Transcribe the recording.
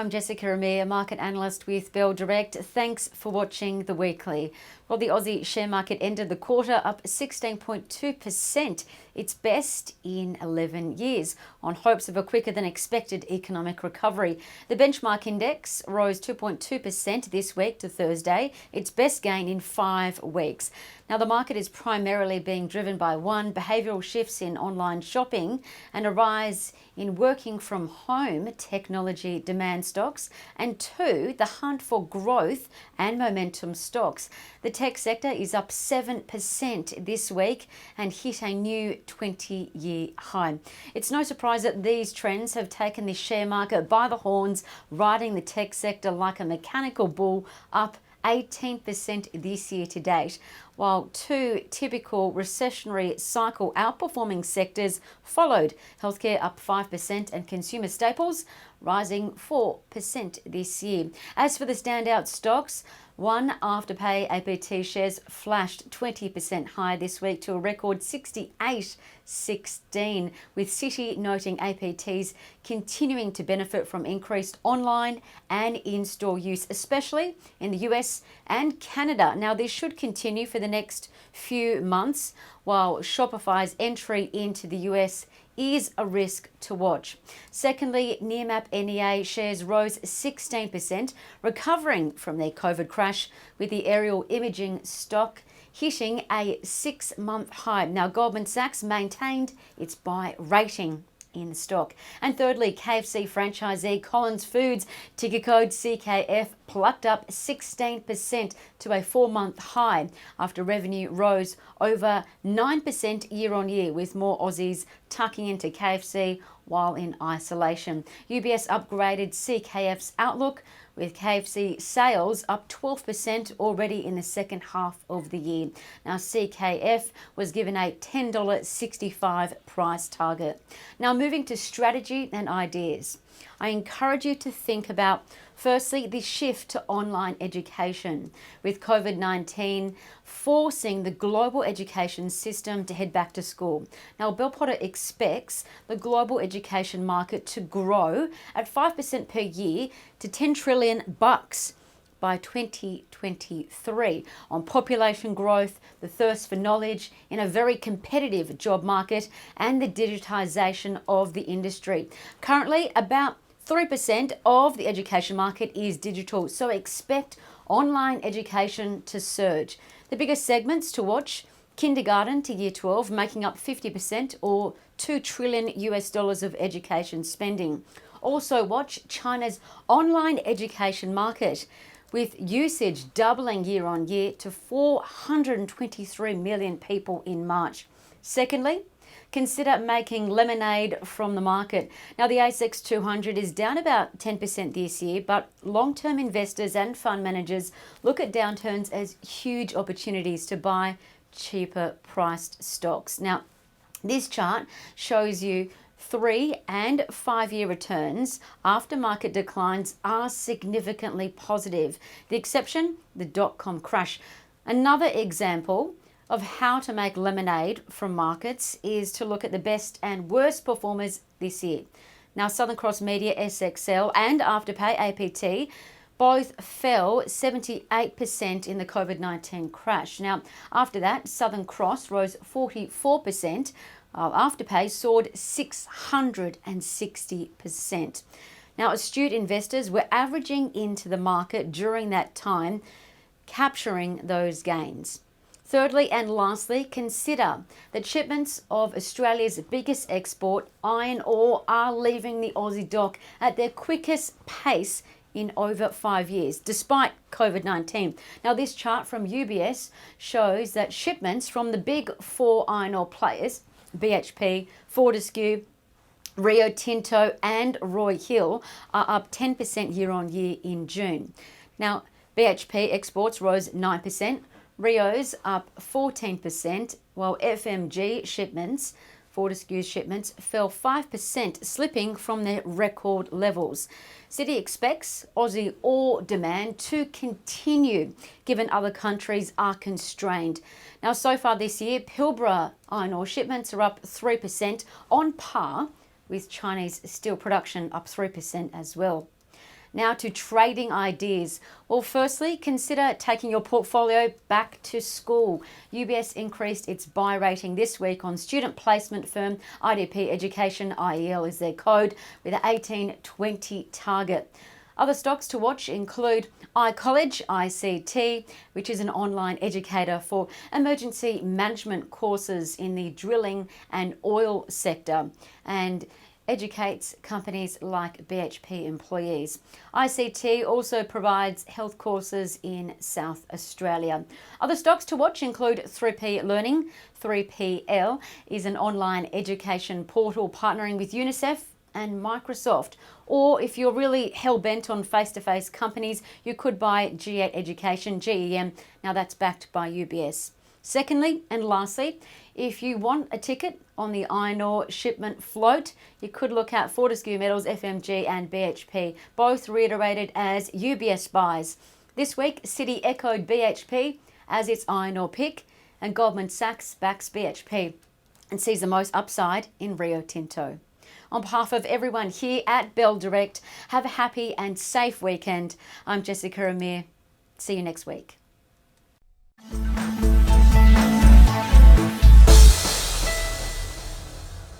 I'm Jessica Amir, market analyst with Bell Direct. Thanks for watching the weekly. Well, the Aussie share market ended the quarter up 16.2%, its best in 11 years, on hopes of a quicker than expected economic recovery. The benchmark index rose 2.2% this week to Thursday, its best gain in 5 weeks. Now, the market is primarily being driven by one, behavioural shifts in online shopping and a rise in working from home technology demand stocks, and two, the hunt for growth and momentum stocks. The tech sector is up 7% this week and hit a new 20-year high. It's no surprise that these trends have taken the share market by the horns, riding the tech sector like a mechanical bull, up 18% this year to date, while two typical recessionary cycle outperforming sectors followed. Healthcare up 5% and consumer staples rising 4% this year. As for the standout stocks, one, Afterpay APT shares flashed 20% higher this week to a record 68.16, with Citi noting APTs continuing to benefit from increased online and in-store use, especially in the US and Canada. Now, this should continue for the next few months, while Shopify's entry into the US is a risk to watch. Secondly, Nearmap NEA shares rose 16%, recovering from their COVID crash, with the aerial imaging stock hitting a 6-month high. Now, Goldman Sachs maintained its buy rating in the stock. And thirdly, KFC franchisee Collins Foods, ticker code CKF, plucked up 16% to a 4-month high after revenue rose over 9% year on year, with more Aussies tucking into KFC while in isolation. UBS upgraded CKF's outlook, with KFC sales up 12% already in the second half of the year. Now, CKF was given a $10.65 price target. Now, moving to strategy and ideas. I encourage you to think about, firstly, the shift to online education, with COVID-19 forcing the global education system to head back to school. Now, Bell Potter expects the global education market to grow at 5% per year to $10 trillion by 2023 on population growth, the thirst for knowledge in a very competitive job market, and the digitisation of the industry. Currently, about 3% of the education market is digital, so expect online education to surge. The biggest segments to watch: kindergarten to year 12, making up 50% or $2 trillion of education spending. Also watch China's online education market, with usage doubling year on year to 423 million people in March. Secondly, consider making lemonade from the market. Now, the ASX 200 is down about 10% this year, but long-term investors and fund managers look at downturns as huge opportunities to buy cheaper priced stocks. Now, this chart shows you 3- and 5-year returns after market declines are significantly positive. The exception, the dot-com crash. Another example of how to make lemonade from markets is to look at the best and worst performers this year. Now, Southern Cross Media, SXL, and Afterpay, APT, both fell 78% in the COVID-19 crash. Now, after that, Southern Cross rose 44%, while Afterpay soared 660%. Now, astute investors were averaging into the market during that time, capturing those gains. Thirdly and lastly, consider that shipments of Australia's biggest export, iron ore, are leaving the Aussie dock at their quickest pace in over 5 years, despite COVID-19. Now, this chart from UBS shows that shipments from the big 4 iron ore players, BHP, Fortescue, Rio Tinto and Roy Hill, are up 10% year on year in June. Now, BHP exports rose 9%, Rio's up 14%, while FMG shipments, Fortescue's shipments, fell 5%, slipping from their record levels. Citi expects Aussie ore demand to continue, given other countries are constrained. Now, so far this year, Pilbara iron ore shipments are up 3%, on par with Chinese steel production up 3% as well. Now to trading ideas. Well, firstly, consider taking your portfolio back to school. UBS increased its buy rating this week on student placement firm IDP Education, IEL is their code, with an 1820 target. Other stocks to watch include iCollege, ICT, which is an online educator for emergency management courses in the drilling and oil sector, and educates companies like BHP employees. ICT also provides health courses in South Australia. Other stocks to watch include 3P Learning. 3PL is an online education portal partnering with UNICEF and Microsoft. Or if you're really hell-bent on face-to-face companies, you could buy G8 Education, GEM. Now that's backed by UBS. Secondly and lastly, if you want a ticket on the iron ore shipment float, you could look at Fortescue Metals, FMG and BHP, both reiterated as UBS buys. This week, Citi echoed BHP as its iron ore pick, and Goldman Sachs backs BHP and sees the most upside in Rio Tinto. On behalf of everyone here at Bell Direct, have a happy and safe weekend. I'm Jessica Amir. See you next week.